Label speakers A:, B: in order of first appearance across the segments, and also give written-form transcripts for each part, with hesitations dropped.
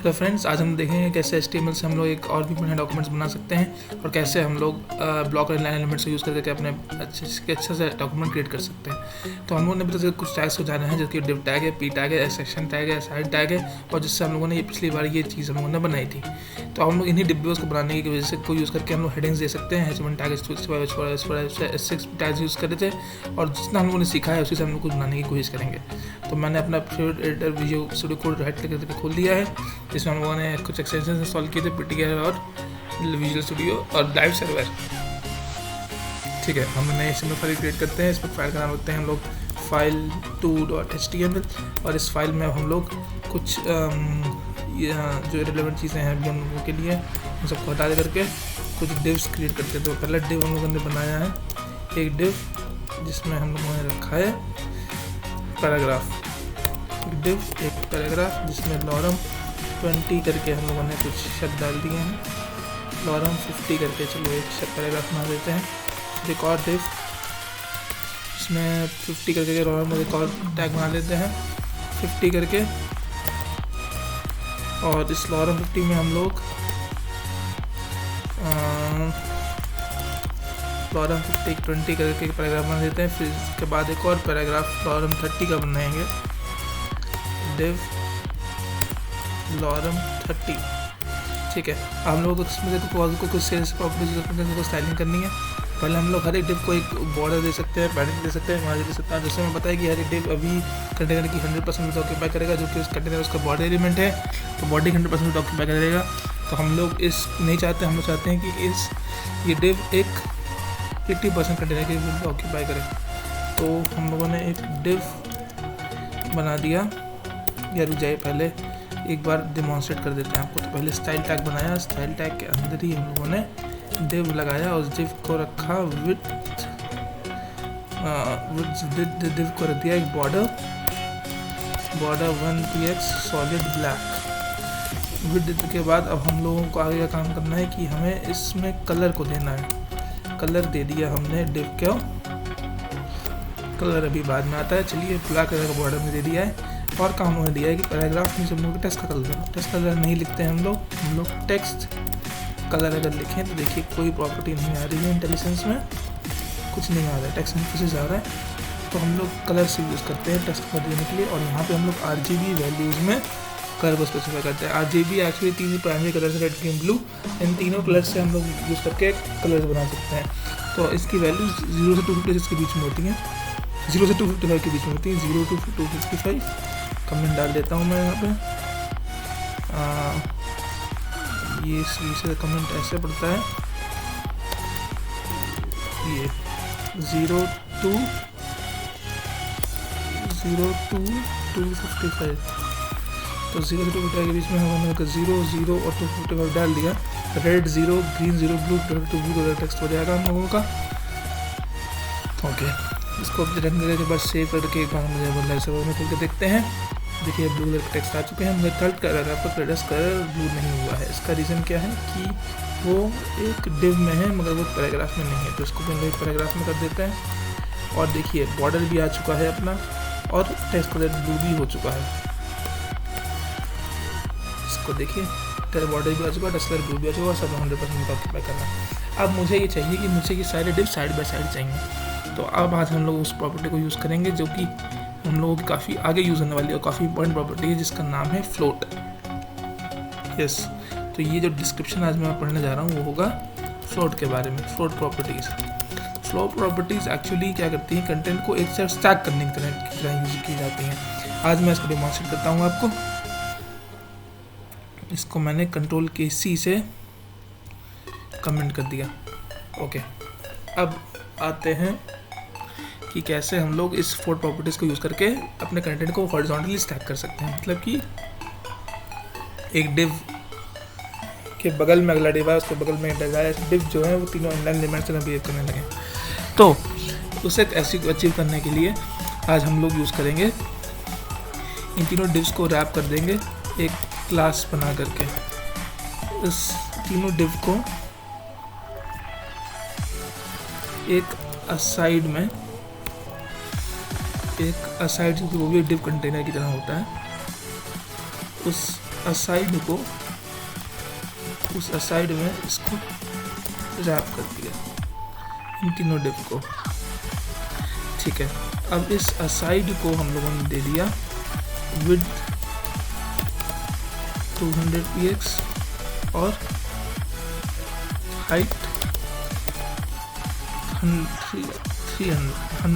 A: Hello friends, आज हम देखेंगे कैसे HTML से हम लोग एक और भी बढ़िया डॉक्यूमेंट्स बना सकते हैं और कैसे हम लोग ब्लॉक और लाइन एलिमेंट्स को यूज़ करके अपने अच्छे से डॉक्यूमेंट क्रिएट कर सकते हैं। तो हम लोगों ने अभी तक कुछ टैग्स को जाने हैं, जैसे डिव टैग है, पी टैग है, सेक्शन टैग है, साइड टैग है, और जिससे हम लोगों ने पिछली बार ये चीज़ हम लोगों ने बनाई थी। तो हम लोग इन्हीं डिब्बे को बनाने की वजह से को यूज़ करके हम लोग हेडिंग्स दे सकते हैं। H1 tag, S6 tags use करे थे, और जितना हम लोगों ने सीखा है उसी से हम लोग कुछ बनाने की कोशिश करेंगे। तो मैंने अपना favourite editor visual studio code right click करके खोल लिया है, जिसमें हम लोगों ने कुछ एक्सटेंशन इंस्टॉल किए थे, PTR और विजुअल स्टूडियो और लाइव सर्वर। ठीक है, हम नए HTML फाइल क्रिएट करते हैं। इस पर फाइल का नाम रखते हैं हम लोग file2.html, और इस फाइल में हम लोग कुछ जो रिलेवेंट चीज़ें हैं हम लोगों के लिए उन सबको हटा दे करके कुछ डिव्स क्रिएट करते हैं। तो पहला डिव हम लोगों ने बनाया है एक डिव, जिसमें हम लोगों ने रखा है पैराग्राफ। डिव एक पैराग्राफ जिसमें लॉरम 20 करके हम लोगों ने कुछ शब्द डाल दिए हैं, लॉरम 50 करके चलो एक पैराग्राफ बना देते हैं। एक और डिव इसमें 50 करके लॉरम एक और टैग बना देते हैं 50 करके, और इस लॉरम 50 में हम लोग लॉरम 20 करके एक पैराग्राफ बना देते हैं। फिर इसके बाद एक और पैराग्राफ लॉरम 30 का बनाएंगे, डिव लॉरम 30। ठीक है, हम लोग इसमें कुछ सेल्स प्रॉपर्टीज को स्टाइलिंग करनी है। पहले हम लोग हर एक डिव को एक बॉर्डर दे सकते हैं, पैडिंग दे सकते हैं, मार्जिन दे सकते हैं। जैसे मैं बताया कि हर एक डिव अभी कंटेनर की 100% ऑक्यूपाई करेगा, जो कि उस कंटेनर उसका बॉडी एलिमेंट है, तो बॉडी 100% ऑक्यूपाई करेगा। तो हम लोग इस नहीं चाहते, हम लोग चाहते हैं कि ये डिव एक 80% कंटेनर की ऑक्यूपाई करे। तो हम लोगों ने एक डिव बना दिया, या रुक जाइए पहले एक बार डेमोन्स्ट्रेट कर देते हैं आपको। तो पहले स्टाइल टैग बनाया, स्टाइल टैग के अंदर ही हम लोगों ने डिव लगाया, उस डिव को रखा विड्थ डिव को रख दिया एक border 1px solid black. Width के बाद अब हम लोगों को आगे का काम करना है कि हमें इसमें कलर को देना है। कलर दे दिया हमने डिव को, कलर अभी बाद में आता है। चलिए, ब्लैक कलर का बॉर्डर में दे दिया है, और काम उन्होंने दिया है कि पैराग्राफ में हम लोग टेक्स्ट का कलर, टेक्स्ट कलर नहीं लिखते हैं हम लोग टेक्स्ट कलर अगर लिखें तो देखिए कोई प्रॉपर्टी नहीं आ रही है, इंटेलिजेंस में कुछ नहीं आ रहा है, टेक्स्ट सिंथेसिस आ रहा है। तो हम लोग कलर से यूज़ करते हैं टेक्स्ट कलर देने के लिए, और यहाँ पे हम लोग RGB वैल्यूज़ में कलर को स्पेसिफाई करते हैं। RGB एक्चुअली 3 प्राइमरी कलर्स है, रेड, ग्रीन, ब्लू। इन तीनों कलर से हम लोग यूज़ करके कलर्स बना सकते हैं। तो इसकी वैल्यू 0 से 256 के बीच में होती हैं, 0 से 255 के बीच में होती है, 0 to 255। कमेंट डाल देता हूँ मैं यहाँ पे। ये से कमेंट ऐसे पड़ता है, ये 0 to 255। तो 0 से 255 के बीच में हमने 0 और 255 डाल दिया। Red 0, green 0, blue blue text हो जाएगा हम लोगों का। ओके, इसको रखने के बाद सेव करके एक बार मुझे लाइव सर्वर में खोल के देखते हैं। देखिए, ब्लू कलर के टेक्स्ट आ चुके हैं। मगर थर्ड पैराग्राफ पर क्रेडिट्स कलर ब्लू नहीं हुआ है। इसका रीज़न क्या है कि वो एक डिव में है मगर वो पैराग्राफ में नहीं है, तो इसको पहले पैराग्राफ में कर देते हैं। और देखिए, बॉर्डर भी आ चुका है अपना, और टेक्स्ट कलर ब्लू भी हो चुका है। इसको देखिए, बॉर्डर भी आ चुका है, टेक्स्ट कलर ब्लू भी आ चुका है, सब 100% ऑक्यूपाई करना है। अब मुझे ये चाहिए कि मुझे ये सारे डिव साइड बाय साइड चाहिए। तो अब आज हम लोग उस प्रॉपर्टी को यूज़ करेंगे, जो कि हम लोगों की काफ़ी आगे यूज़ होने वाली है और काफ़ी इंपॉर्टेंट प्रॉपर्टी है, जिसका नाम है फ्लोट। यस, तो ये जो डिस्क्रिप्शन आज मैं पढ़ने जा रहा हूँ वो होगा फ्लोट के बारे में, float properties. Float properties actually क्या करती हैं, कंटेंट को एक साथ स्टैक करने की तरह यूज़ की जाती हैं। आज मैं इसको डेमोन्स्ट्रेट करता हूँ आपको। इसको मैंने Ctrl+C से कमेंट कर दिया। ओके, अब आते हैं कि कैसे हम लोग इस फ्लोट प्रॉपर्टीज़ को यूज़ करके अपने कंटेंट को हॉरिजॉन्टली स्टैक कर सकते हैं। मतलब कि एक डिव के बगल में अगला डिव है, उसके बगल में डिव जो है वो तीनों इनलाइन एलिमेंट्स से बिहेव करने लगे। तो उसे ऐसी अचीव करने के लिए आज हम लोग यूज़ करेंगे, इन तीनों डिव्स को रैप कर देंगे एक क्लास बना करके। इस तीनों डिव को एक असाइड में, एक असाइड वो भी डिव कंटेनर की तरह होता है, उस असाइड को, उस असाइड में इसको रैप कर दिया इन तीनों डिव को। ठीक है, अब इस असाइड को हम लोगों ने दे दिया विड्थ 200 px और हाइट 300,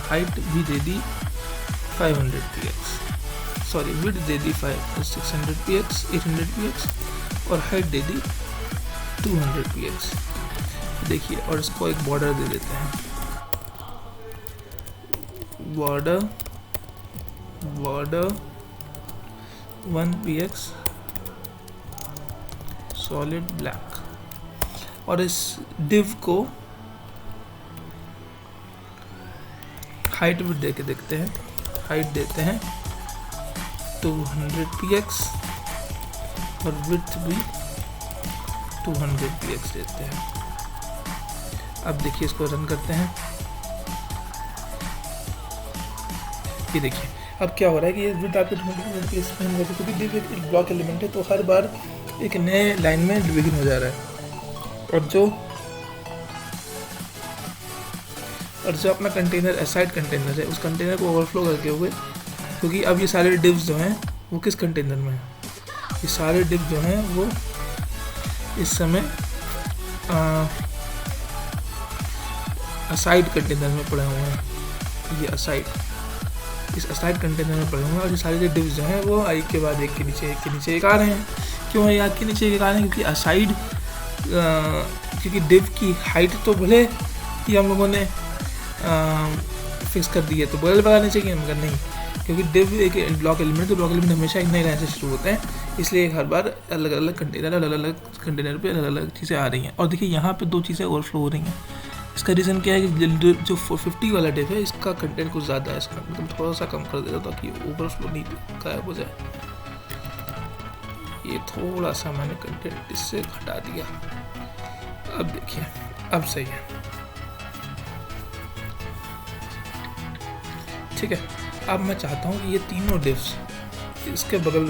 A: हाइट भी दे दी 500 px, सॉरी विड्थ दे दी 600 px 800 px और हाइट दे दी 200 px। देखिए, और इसको एक बॉर्डर दे देते हैं, बॉर्डर 1 px सॉलिड ब्लैक, और इस डिव को हाइट भी दे के देखते हैं। हाइट देते हैं 200 px और विड्थ भी 200 px देते हैं। अब देखिए, इसको रन करते हैं। ये देखिए अब क्या हो रहा है कि ये विड्थ आपके 200 px में हम क्योंकि डिव एक ब्लॉक एलिमेंट है, तो हर बार एक नए लाइन में डिवीजन हो जा रहा है। और जो अपना कंटेनर असाइड कंटेनर है, उस कंटेनर को ओवरफ्लो करके हुए, क्योंकि अब ये सारे डिव्स जो हैं वो किस कंटेनर में है, ये सारे डिव जो हैं वो इस समय असाइड कंटेनर में पड़े हुए हैं। ये असाइड, इस असाइड कंटेनर में पड़े हुए हैं, और ये सारे डिव्स जो हैं वो एक के बाद एक के नीचे एक आ रहे हैं। क्यों है एक के नीचे एक आ रहे हैं? क्योंकि असाइड, क्योंकि डिव की हाइट तो भले ही हम लोगों ने फिक्स कर दी है, तो बगल लगाने चाहिए, मगर नहीं, क्योंकि डिव एक ब्लॉक एलिमेंट, तो ब्लॉक एलिमेंट हमेशा एक नए लाइन से शुरू होते हैं, इसलिए हर बार अलग अलग कंटेनर पे अलग अलग चीज़ें आ रही हैं। और देखिए यहाँ पे दो चीज़ें ओवरफ्लो हो रही हैं। इसका रीज़न क्या है कि जो 450 वाला डिव है, इसका कंटेंट कुछ ज़्यादा है, इसका मतलब थोड़ा सा कम कर देता ताकि ओवरफ्लो नहीं गायब हो जाए। ये थोड़ा सा मैंने कंटेंट इससे घटा दिया। अब देखिए, अब सही है। ठीक है, अब मैं चाहता हूँ कि ये तीनों डिव्स इसके बगल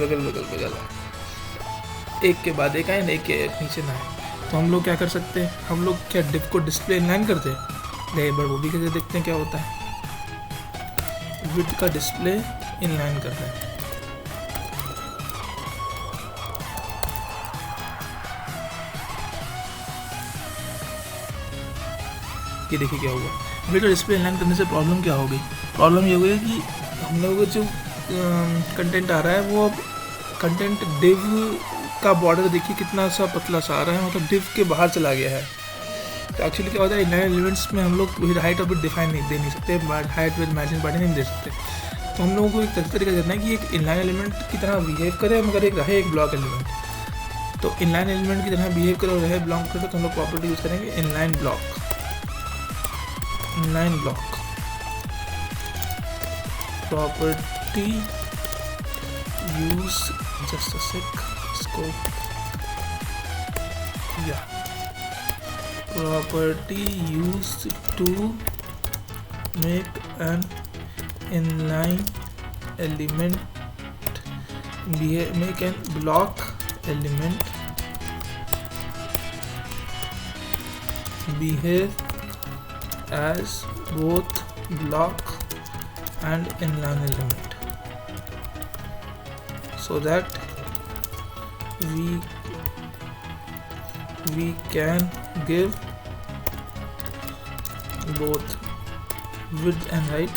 A: एक के बाद एक आए, एक के नीचे ना आए। तो हम लोग क्या कर सकते हैं, हम लोग क्या डिव को डिस्प्ले इनलाइन करते हैं, एक बार वो भी करके देखते हैं क्या होता है। विड्थ का डिस्प्ले इनलाइन करते हैं। ये देखिए क्या हुआ, विड्थ का डिस्प्ले इनलाइन करने से प्रॉब्लम क्या होगी, प्रॉब्लम ये होगी कि हम लोगों को जो कंटेंट आ रहा है, वो अब कंटेंट डिव का बॉर्डर देखिए कितना सा पतला सा आ रहा है, मतलब डिव के बाहर चला गया है। तो एक्चुअली क्या होता है, इनलाइन एलिमेंट्स में हम लोग हाइट और विड्थ डिफाइन नहीं दे नहीं सकते, हाइट विड्थ मैचिंग बॉडी नहीं दे सकते। तो हम लोगों को एक तरीका करना है कि एक इनलाइन एलिमेंट की तरह बिहेव करे, मगर एक रहे एक ब्लॉक एलिमेंट। तो इनलाइन एलिमेंट की तरह बिहेव करे और रहे ब्लॉक करे, तो हम लोग प्रॉपर्टी यूज़ करेंगे inline block property use, just a sec, इसको या property use to make an inline element make an block element behave as both block and inline element, so that we can give both width and height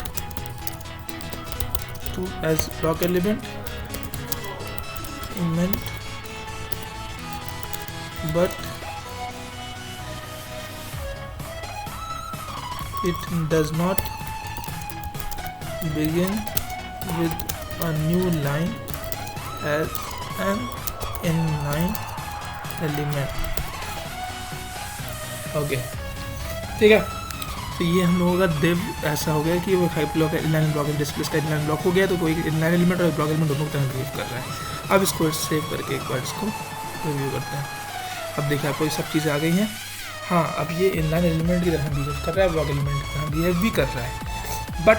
A: to as block element, but it does not begin with a new line as an inline element. Okay, ठीक है। तो ये हम लोगों का div ऐसा हो गया कि वो हाइप ब्लॉक है, इनलाइन ब्लॉक है, डिस्प्ले का इनलाइन ब्लॉक हो गया, तो कोई इनलाइन एलिमेंट और ब्लॉक एलिमेंट दोनों की तरह बिहेव कर रहा है। अब इसको सेव करके एक बार इसको रिव्यू करते हैं। अब देखिए आपको ये सब चीज़ें आ गई हैं। हाँ, अब ये इनलाइन एलिमेंट की तरह बिहेव कर रहा है, ब्लॉक एलिमेंट की तरह बिहेव भी कर रहा है, बट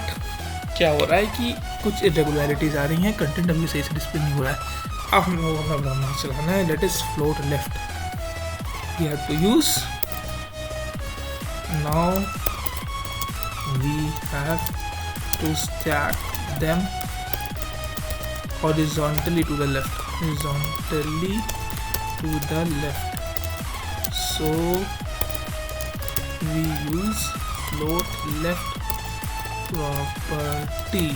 A: क्या हो रहा है कि कुछ इरेगुलरिटीज़ आ रही हैं, कंटेंट अभी सही से डिस्प्ले नहीं हो रहा है। अब हम लोग अपना ब्रह्मा चलाना है, let is float left, we have to use, now we have to stack them horizontally to the left, horizontally to the left, so we use float left property.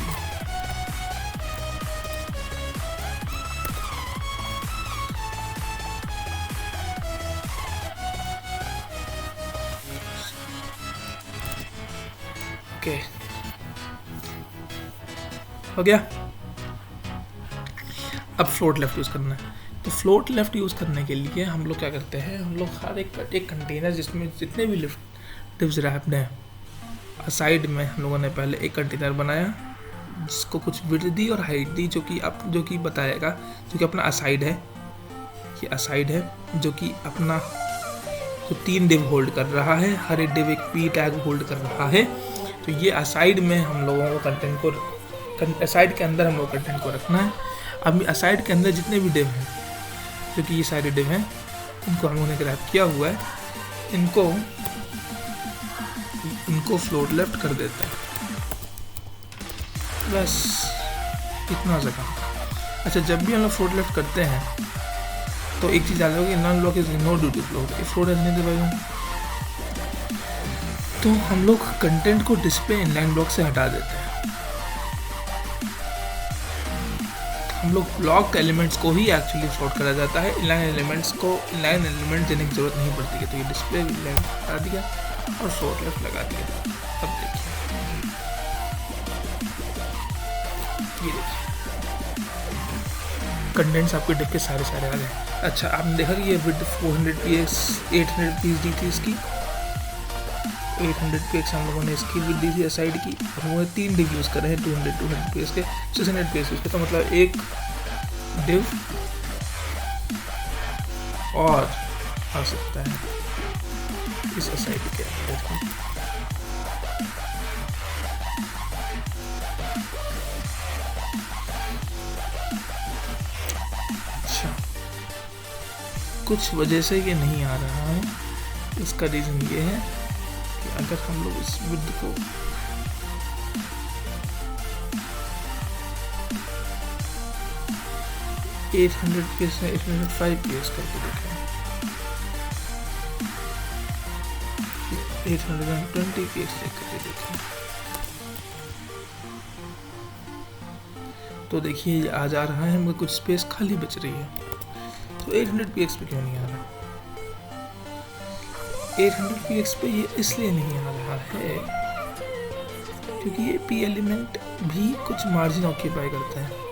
A: Okay, हो गया। अब फ्लोट लेफ्ट यूज़ करना है। तो float left use करने के लिए हम लोग क्या करते हैं, हम लोग हर एक कंटेनर जिसमें जितने भी डिव्स रैप्ड हैं, साइड में हम लोगों ने पहले एक कंटेनर बनाया जिसको कुछ विड्थ दी और हाइट दी, जो कि बताएगा, जो कि अपना असाइड है, ये असाइड है, जो कि अपना जो 3 डिव होल्ड कर रहा है, हर एक डिव एक पी टैग होल्ड कर रहा है। तो ये असाइड में हम लोगों को कंटेंट को, असाइड के अंदर हम लोग कंटेंट को रखना है। अब असाइड के अंदर जितने भी डिव हैं, जो कि ये सारे डिव हैं, इनको हम लोगों ने ग्रैब किया हुआ है, इनको फ्लोट लेफ्ट कर देते हैं, बस इतना सा काम। अच्छा, जब भी हम लोग फ्लोट लेफ्ट करते हैं तो एक चीज़ याद रखोगे, non block is no due to float, float रहने दे भाई। तो हम लोग कंटेंट को डिस्प्ले इनलाइन ब्लॉक से हटा देते हैं। हम लोग ब्लॉक एलिमेंट्स को ही एक्चुअली फ्लोट करा जाता है, इनलाइन एलिमेंट्स को इनलाइन एलिमेंट देने की जरूरत नहीं पड़ती है। तो ये डिस्प्ले लेफ्ट हटा दिया और फ्लोट लेफ्ट लगा दिया। अब देखिए, ये देखिए कंटेंट्स आपके डिप के सारे आ गए। अच्छा, आपने देखा कि ये विड्थ 400 px 800 px दी थी इसकी, 800 px हम लोगों ने इसकी विड्थ दी थी साइड की, हम लोगों ने 3 डिव यूज़ कर रहे हैं 200 px के, 600 px के। तो मतलब एक डिव और आ सकता है इस साइड के अंदर। अच्छा, कुछ वजह से ये नहीं आ रहा है, इसका रीज़न ये है कि अगर हम लोग इस विड्थ को $800 px में 805 px करके देखें, 820 px करके देखें, तो देखिए ये आ जा रहा है, मुझे कुछ स्पेस खाली बच रही है। तो 800 px पे क्यों नहीं आ रहा? 800 px पे ये इसलिए नहीं आ रहा है क्योंकि ये पी एलिमेंट भी कुछ मार्जिन ऑक्यूपाई करता है।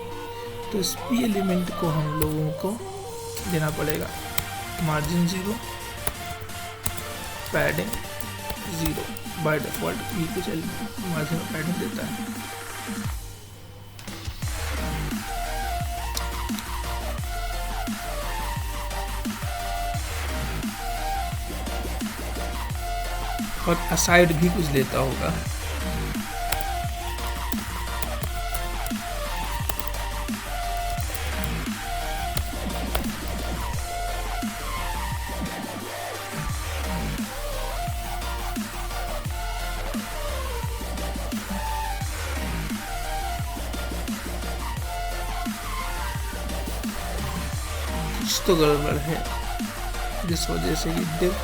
A: तो इस पी एलिमेंट को हम लोगों को देना पड़ेगा margin 0, padding 0। By default P कुछ मार्जिन और पैडिंग देता है। और असाइड भी कुछ लेता होगा। कुछ तो गड़बड़ है जिस वजह से ये डिव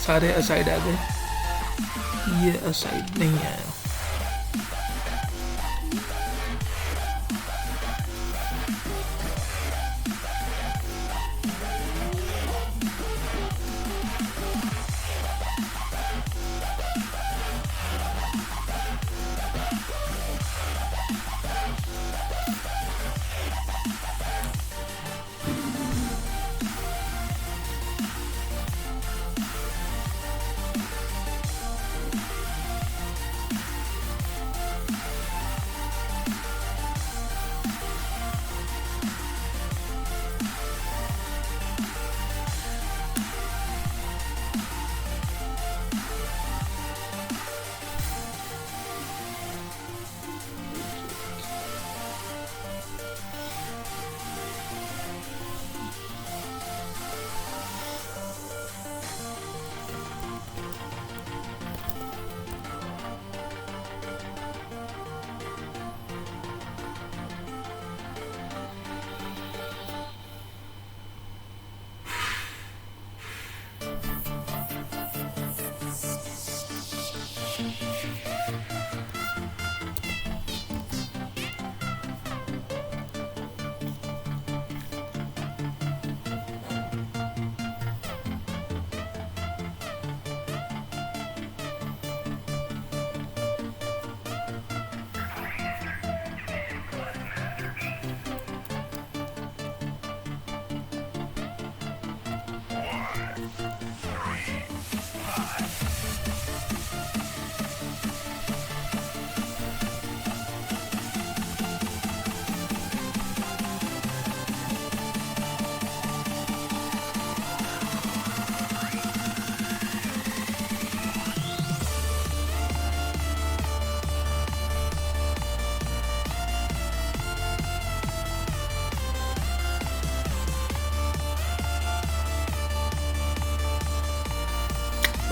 A: सारे असाइड आ गए, ये असाइड नहीं आया।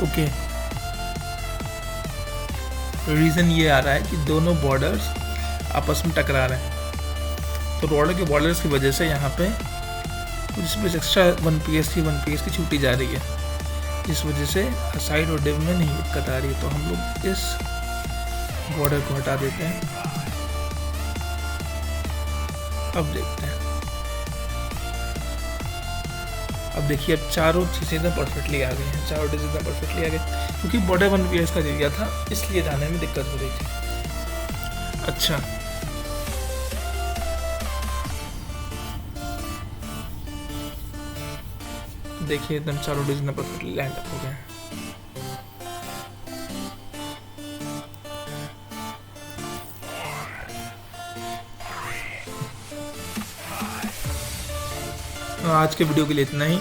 A: ओके, रीज़न ये आ रहा है कि दोनों बॉर्डर्स आपस में टकरा रहे हैं, तो बॉर्डर के बॉर्डर्स की वजह से यहाँ पे कुछ स्पेस एक्स्ट्रा 1 PS की छूटी जा रही है, जिस वजह से साइड और डिव में नहीं दिक्कत आ रही है। तो हम लोग इस बॉर्डर को हटा देते हैं। अब देखते हैं, अब देखिए अब चारों चीज़ें एकदम परफेक्टली आ गई हैं, चारों डिज़ एकदम परफेक्टली आ गई, क्योंकि बॉर्डर 1 PS का दिया था इसलिए जाने में दिक्कत हो रही थी। अच्छा, देखिए एकदम चारों डिज़ एकदम परफेक्टली लैंड अप हो गए हैं। आज के वीडियो के लिए इतना ही,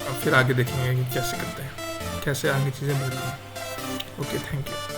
A: अब फिर आगे देखेंगे कि कैसे करते हैं, कैसे आगे चीज़ें बढ़ती हैं। Okay, thank you.